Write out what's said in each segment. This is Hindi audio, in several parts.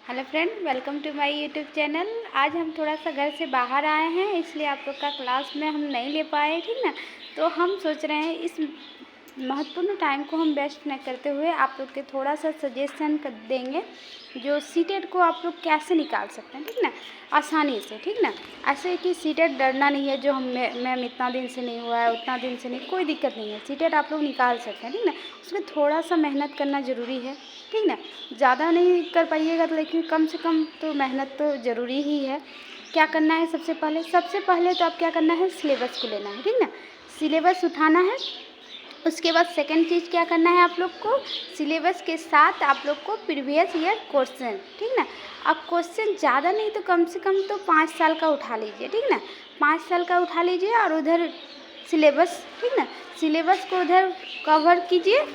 Hello friend, welcome to my YouTube channel. आज हम थोड़ा सा घर से बाहर आए हैं, इसलिए आप लोग का क्लास में हम नहीं ले पाए, ठीक ना। तो हम सोच रहे हैं इस महत्वपूर्ण टाइम को हम वेस्ट न करते हुए आप लोग के थोड़ा सा सजेशन कर देंगे जो सीटेट को आप लोग कैसे निकाल सकते हैं, ठीक ना, आसानी से, ठीक ना। ऐसे कि सीटेट डरना नहीं है, जो हम मैम इतना दिन से नहीं हुआ है, उतना दिन से नहीं, कोई दिक्कत नहीं है। सीटेट आप लोग निकाल सकते हैं, ठीक ना। उसमें थोड़ा सा मेहनत करना ज़रूरी है, ठीक ना। ज़्यादा नहीं कर पाइएगा तो लेकिन कम से कम तो मेहनत तो ज़रूरी ही है। क्या करना है, सबसे पहले तो आप क्या करना है, सिलेबस को लेना है, ठीक ना। सिलेबस उठाना है। उसके बाद सेकंड चीज़ क्या करना है, आप लोग को सिलेबस के साथ आप लोग को प्रीवियस ईयर क्वेश्चन, ठीक ना। अब क्वेश्चन ज़्यादा नहीं तो कम से कम तो 5 साल का उठा लीजिए, ठीक ना। 5 साल का उठा लीजिए और उधर सिलेबस, ठीक ना, सिलेबस को उधर कवर कीजिए।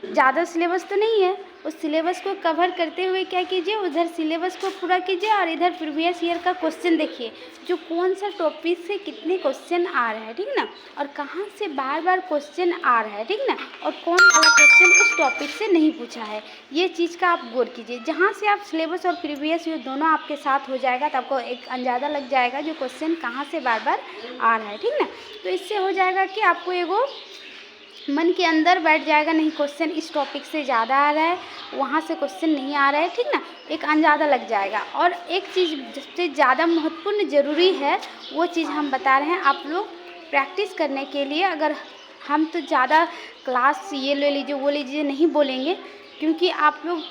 ज़्यादा सिलेबस तो नहीं है, उस सिलेबस को कवर करते हुए क्या कीजिए, उधर सिलेबस को पूरा कीजिए और इधर प्रीवियस ईयर का क्वेश्चन देखिए, जो कौन सा टॉपिक से कितने क्वेश्चन आ रहे हैं, ठीक ना, और कहाँ से बार बार क्वेश्चन आ रहा है, ठीक ना, और कौन वाला क्वेश्चन उस टॉपिक से नहीं पूछा है। ये चीज़ का आप गौर कीजिए। जहाँ से आप सिलेबस और प्रीवियस ईयर दोनों आपके साथ हो जाएगा तो आपको एक अंदाज़ा लग जाएगा जो क्वेश्चन कहाँ से बार बार आ रहा है, ठीक ना। तो इससे हो जाएगा कि आपको एगो मन के अंदर बैठ जाएगा, नहीं क्वेश्चन इस टॉपिक से ज़्यादा आ रहा है, वहाँ से क्वेश्चन नहीं आ रहा है, ठीक ना, एक अंदाज़ा लग जाएगा। और एक चीज़ सबसे ज़्यादा महत्वपूर्ण ज़रूरी है, वो चीज़ हम बता रहे हैं आप लोग प्रैक्टिस करने के लिए। अगर हम तो ज़्यादा क्लास ये ले लीजिए वो लीजिए नहीं बोलेंगे, क्योंकि आप लोग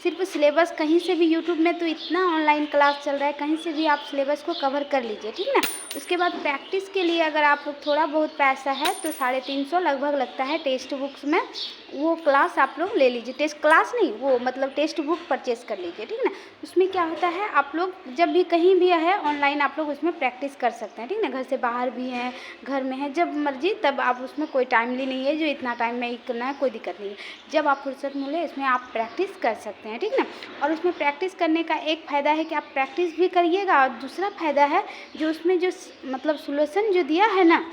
सिर्फ सिलेबस कहीं से भी यूट्यूब में तो इतना ऑनलाइन क्लास चल रहा है, कहीं से भी आप सिलेबस को कवर कर लीजिए, ठीक ना। उसके बाद प्रैक्टिस के लिए अगर आप लोग थोड़ा बहुत पैसा है तो 350 लगभग लगता है टेक्स्ट बुक्स में, वो क्लास आप लोग ले लीजिए। टेस्ट क्लास नहीं, वो मतलब टेक्स्ट बुक परचेज़ कर लीजिए, ठीक ना। उसमें क्या होता है, आप लोग जब भी कहीं भी है ऑनलाइन आप लोग उसमें प्रैक्टिस कर सकते हैं, ठीक ना। घर से बाहर भी हैं, घर में हैं, जब मर्जी तब आप उसमें कोई टाइमली नहीं है जो इतना टाइम में ही करना है, कोई दिक्कत नहीं है। जब आप फुर्सत मिले इसमें आप प्रैक्टिस कर सकते हैं, ठीक ना। और उसमें प्रैक्टिस करने का एक फ़ायदा है कि आप प्रैक्टिस भी करिएगा, और दूसरा फ़ायदा है जो उसमें जो मतलब सॉल्यूशन जो दिया है ना,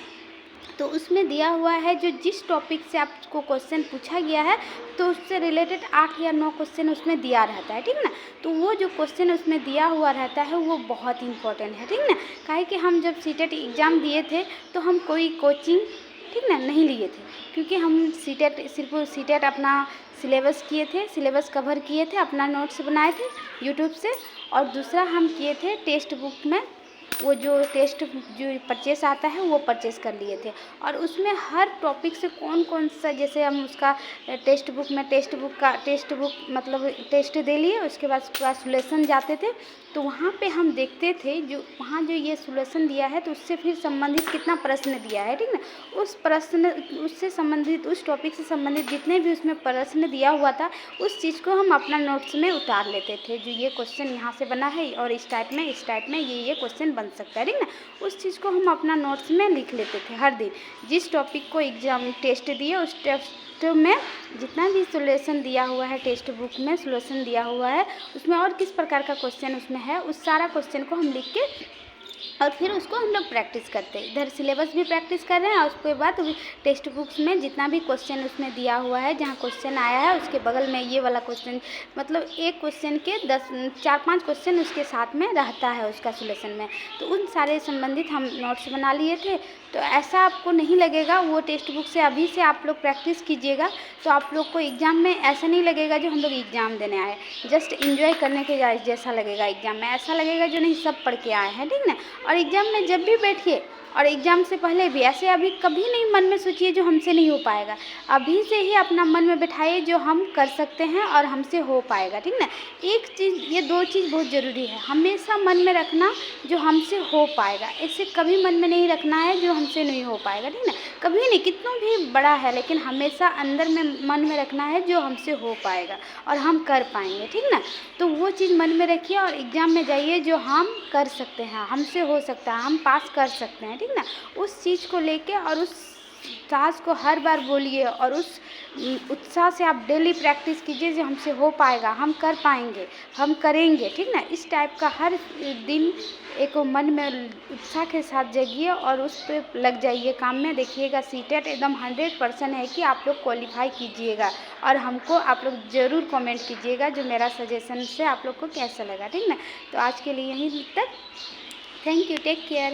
तो उसमें दिया हुआ है जो जिस टॉपिक से आपको क्वेश्चन पूछा गया है तो उससे रिलेटेड 8 या 9 क्वेश्चन उसमें दिया रहता है, ठीक ना। तो वो जो क्वेश्चन उसमें दिया हुआ रहता है वो बहुत इंपॉर्टेंट है, ठीक ना। काहे कि हम जब सीटेट एग्ज़ाम दिए थे तो हम कोई कोचिंग, ठीक ना, नहीं लिए थे, क्योंकि हम सिर्फ सीटेट अपना सिलेबस किए थे, सिलेबस कवर किए थे, अपना नोट्स बनाए थे यूट्यूब से, और दूसरा हम किए थे टेक्स्ट बुक में वो जो टेस्ट जो परचेस आता है वो परचेस कर लिए थे। और उसमें हर टॉपिक से कौन कौन सा, जैसे हम उसका टेक्स्ट बुक मतलब टेस्ट दे लिए, उसके बाद उसका सॉल्यूशन जाते थे तो वहाँ पे हम देखते थे जो वहाँ जो ये सॉल्यूशन दिया है तो उससे फिर संबंधित कितना प्रश्न दिया है, ठीक ना। उस प्रश्न उससे संबंधित उस टॉपिक से संबंधित जितने भी उसमें प्रश्न दिया हुआ था उस चीज़ को हम अपना नोट्स में उतार लेते थे, जो ये क्वेश्चन यहाँ से बना है और इस टाइप में ये क्वेश्चन बन सकता है, ठीक ना। उस चीज़ को हम अपना नोट्स में लिख लेते थे हर दिन। जिस टॉपिक को एग्जाम टेस्ट दिए उस टेस्ट में जितना भी सॉल्यूशन दिया हुआ है, टेक्स्ट बुक में सॉल्यूशन दिया हुआ है उसमें और किस प्रकार का क्वेश्चन उसमें है, उस सारा क्वेश्चन को हम लिख के और फिर उसको हम लोग प्रैक्टिस करते हैं। इधर सिलेबस भी प्रैक्टिस कर रहे हैं और उसके बाद टेक्स्ट बुक्स में जितना भी क्वेश्चन उसमें दिया हुआ है, जहाँ क्वेश्चन आया है उसके बगल में ये वाला क्वेश्चन, मतलब एक क्वेश्चन के 4-5 क्वेश्चन उसके साथ में रहता है उसका सॉल्यूशन में, तो उन सारे संबंधित हम नोट्स बना लिए थे। तो ऐसा आपको नहीं लगेगा, वो टेक्स्ट बुक से अभी से आप लोग प्रैक्टिस कीजिएगा तो आप लोग को एग्ज़ाम में ऐसा नहीं लगेगा जो हम लोग एग्ज़ाम देने आए, जस्ट एंजॉय करने के जैसा लगेगा। एग्ज़ाम में ऐसा लगेगा जो नहीं सब पढ़ के आए हैं, ठीक ना। और एग्ज़ाम में जब भी बैठिए और एग्ज़ाम से पहले भी ऐसे अभी कभी नहीं मन में सोचिए जो हमसे नहीं हो पाएगा, अभी से ही अपना मन में बैठाइए जो हम कर सकते हैं और हमसे हो पाएगा, ठीक ना। एक चीज़, ये 2 चीज़ बहुत ज़रूरी है, हमेशा मन में रखना जो हमसे हो पाएगा, ऐसे कभी मन में नहीं रखना है जो हमसे नहीं हो पाएगा, ठीक ना। कभी नहीं, कितना भी बड़ा है लेकिन हमेशा अंदर में मन में रखना है जो हमसे हो पाएगा और हम कर पाएंगे, ठीक ना। तो वो चीज़ मन में रखिए और एग्ज़ाम में जाइए जो हम कर सकते हैं, हमसे हो सकता है, हम पास कर सकते हैं, ठीक ना। उस चीज़ को लेके और उस साहस को हर बार बोलिए और उस उत्साह से आप डेली प्रैक्टिस कीजिए जो हमसे हो पाएगा, हम कर पाएंगे, हम करेंगे, ठीक ना। इस टाइप का हर दिन एक मन में उत्साह के साथ जगिए और उस पर लग जाइए काम में। देखिएगा सीटेट एकदम 100% है कि आप लोग क्वालिफाई कीजिएगा। और हमको आप लोग ज़रूर कमेंट कीजिएगा जो मेरा सजेशन से आप लोग को कैसा लगा, ठीक ना। तो आज के लिए यहीं तक। Thank you, take care.